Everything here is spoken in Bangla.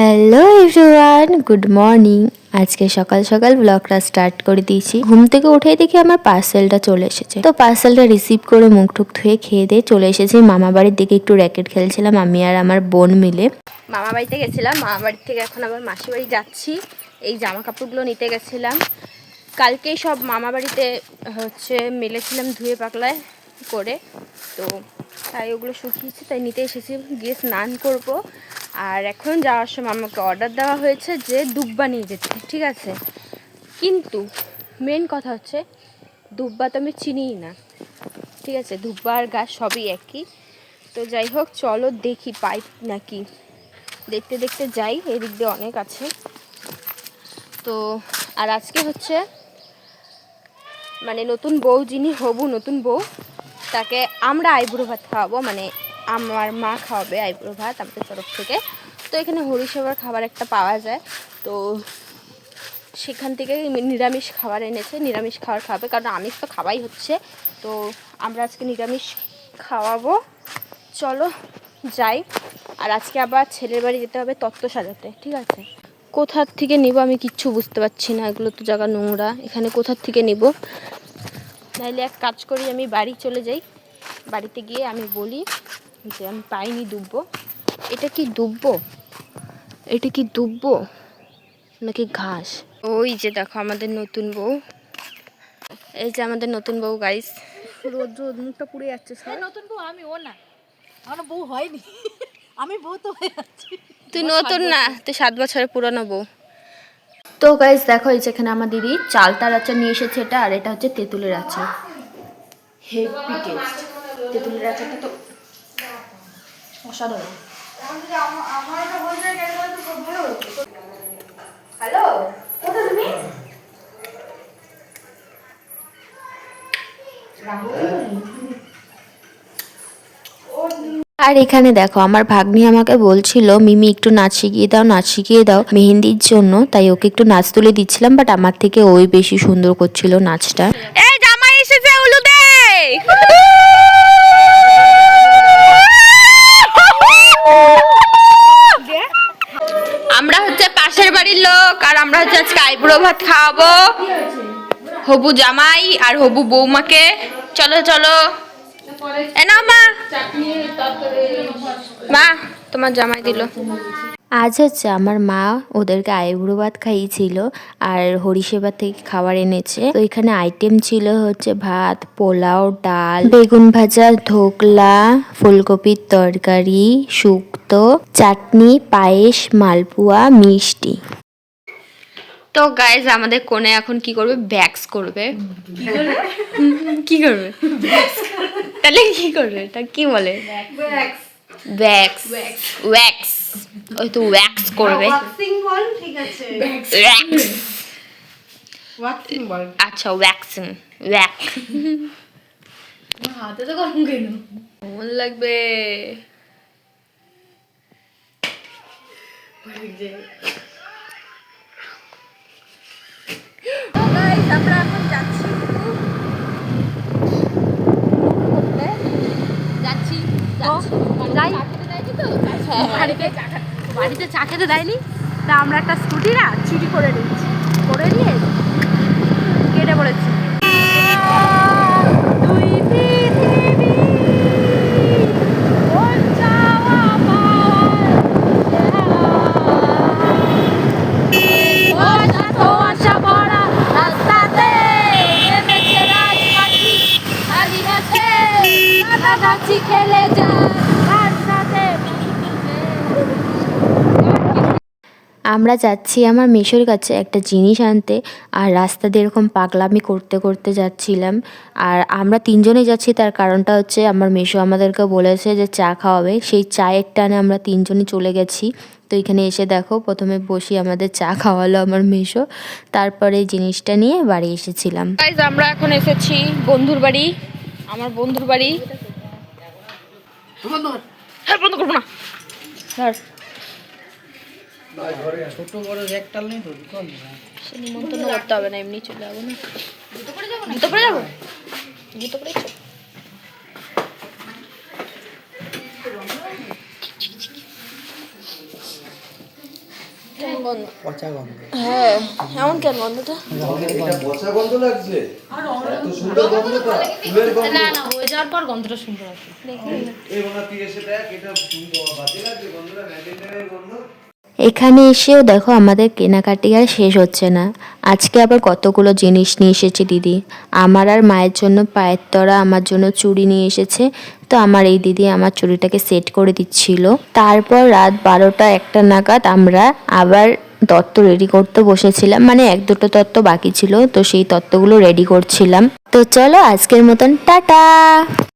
Hello everyone, good morning. আজকে সকাল সকাল ব্লগটা স্টার্ট করে দিয়েছি। ঘুম থেকে উঠেই দেখি আমার পার্সেলটা চলে এসেছে। তো পার্সেলটা রিসিভ করে মুখ টুক ধুয়ে খেয়ে দিয়ে চলে এসেছি মামা বাড়ির দিকে। একটু র্যাকেট খেলছিলাম আমি আর আমার বোন মিলে। মামা বাড়িতে গেছিলাম, মামা বাড়ির থেকে এখন আবার মাসি বাড়ি যাচ্ছি। এই জামা কাপড়গুলো নিতে গেছিলাম, কালকেই সব মামা বাড়িতে মেলেছিলাম ধুয়ে পাকলায় করে, তো তাই ওগুলো শুকিয়েছি, তাই নিতে এসেছি। গিয়ে স্নান করব। আর এখন যাওয়ার সময় আমাকে অর্ডার দেওয়া হয়েছে যে দুব্বা নিয়ে যেতে, ঠিক আছে। কিন্তু মেন কথা হচ্ছে দুব্বা তো আমি চিনিই না, ঠিক আছে। দুব্বা আর গাছ সবই একই। তো যাই হোক, চলো দেখি পাই নাকি। দেখতে দেখতে যাই, এদিক দিয়ে অনেক আছে। তো আর আজকে মানে নতুন বউ, যিনি হবু নতুন বউ, তাকে আমরা আইবুড়ো ভাত খাওয়াবো, মানে আমার মা খাওয়াবে আইবুড়ো ভাত আমাদের তরফ থেকে। তো এখানে হরিসেবার খাবার একটা পাওয়া যায়, তো সেখান থেকে নিরামিষ খাবার এনেছে, নিরামিষ খাবার খাওয়াবে, কারণ আমিষ তো খাওয়াই হচ্ছে। তো আমরা আজকে নিরামিষ খাওয়াবো, চলো যাই। আর আজকে আবার ছেলের বাড়ি যেতে হবে তত্ত্ব সাজাতে, ঠিক আছে। কোথার থেকে নিব আমি কিচ্ছু বুঝতে পারছি না, এগুলো তো জায়গা নোংরা, এখানে কোথার থেকে নিব। নাইলে এক কাজ করি, আমি বাড়ি চলে যাই, বাড়িতে গিয়ে আমি বলি যে আমি পাইনি দুব্বো। এটা কি দুব্বো? এটা কি দুব্বো নাকি ঘাস? ওই যে দেখো আমাদের নতুন বউ, এই যে আমাদের নতুন বউ গাইস। রোদ রোদ মুখটা পুড়ে যাচ্ছে। নতুন বউ আমি, ও না, আমার বউ হয়নি। আমি বউ তো হয়ে যাচ্ছি। তুই নতুন না, তুই 7 বছরের পুরনো বউ। তো গাইস দেখো, এই যেখানে আমার দিদি চালতার আচার নিয়ে এসেছে এটা, আর এটা হচ্ছে তেঁতুলের আচার। হেভি টেস্ট, তেঁতুলের আচারটা তো অসাধারণ। হ্যালো, কোথায় তুমি? আর এখানে দেখো আমার ভাগ্নি আমাকে বলছিল মিমি একটু নাচ শিখিয়ে দাও, নাচ শিখিয়ে দাও মেহেন্দির জন্য, তাই ওকে একটু নাচ তুলে দিচ্ছিলাম, বাট আমার থেকে ওই বেশি সুন্দর করছিল নাচটা। এই জামাই এসেছে উলুদে। আমরা পাশের বাড়ির লোক, আর আমরা আজকে আইবুড়ো ভাত খাওয়াবো হবু জামাই আর হবু বৌমাকে। চলো চলো, এ নাও মা, মা তোমার জামাই দিল। আজ আমার মা ওদেরকে আইবুড়ো ভাত খাইয়েছিল, আর হরিসেবা থেকে খাবার এনেছে। তো এখানে আইটেম ছিল ভাত, পোলাও, ডাল, বেগুন ভাজা, ধোকলা, ফুলকপির তরকারি, শুক্তো, চাটনি, পায়েস, মালপোয়া, মিষ্টি। তো গাইজ আমাদের কোণে এখন কি করবে? ব্যাক্স করবে। কি করবে? তাহলে কি করবে? তা কি বলে? ব্যাক্স, ওয়্যাক্স, ওই তো ওয়্যাক্স করবে। ওয়াক্সিং বল, ঠিক আছে। ওয়্যাক্স, ওয়াক্সিং বল। আচ্ছা ওয়্যাক্সিং, ওয়্যাক্স। হাতে তো গরম কেন? মন লাগবে। আমরা এখন যাচ্ছি বাড়িতে চা খেতে দেয়নি, তা আমরা একটা স্কুটি না চুরি করে নিয়েছি, করে নিয়ে কেটে পড়েছি। আমরা যাচ্ছি আমার মেশোর কাছে একটা জিনিস আনতে, আর রাস্তা দিয়ে এরকম পাগলামি করতে করতে যাচ্ছিলাম। আর আমরা 3 জনেই যাচ্ছি, তার কারণটা আমার মেশো আমাদেরকে বলেছে যে চা খাওয়াবে, সেই চায়ের টানে আমরা 3 জনই চলে গেছি। তো এখানে এসে দেখো প্রথমে বসি আমাদের চা খাওয়ালো আমার মেশো, তারপরে এই জিনিসটা নিয়ে বাড়ি এসেছিলাম। গাইস আমরা এখন এসেছি বন্ধুর বাড়ি, আমার বন্ধুর বাড়ি। বন্ধ করবো না স্যার, ছোট বড় একটাল নেই তো, সে নিমন্ত্রণ করতে হবে না, এমনি চলে যাবো না। জুতো পরে যাবো, জুতো পরে পচা গন্ধ। হ্যাঁ এমন কেন গন্ধটা? এটা পচা গন্ধ লাগছে, এত সুন্দর গন্ধটা, ফুলের গন্ধ। না না হয়ে যাওয়ার পর গন্ধটা সুন্দর আসে। এই ওনা তুই এসে দেখ, এটা বাজে লাগছে গন্ধটা, ম্যাজেন্টারের গন্ধ। এখানে এসেও দেখো আমাদের কেনাকাটি আর শেষ হচ্ছে না। আজকে আবার কতগুলো জিনিস নিয়ে এসেছে দিদি। আমার আর মায়ের জন্য পায়ের তরা, আমার জন্য চুড়ি নিয়ে এসেছে। তো আমার এই দিদি আমার চুড়িটাকে সেট করে দিচ্ছিল। তারপর রাত 12টা 1টা নাগাদ আমরা আবার তত্ত্ব রেডি করতে বসেছিলাম, মানে 1-2টো তত্ত্ব বাকি ছিল, তো সেই তত্ত্বগুলো রেডি করছিলাম। তো চলো আজকের মতন টাটা।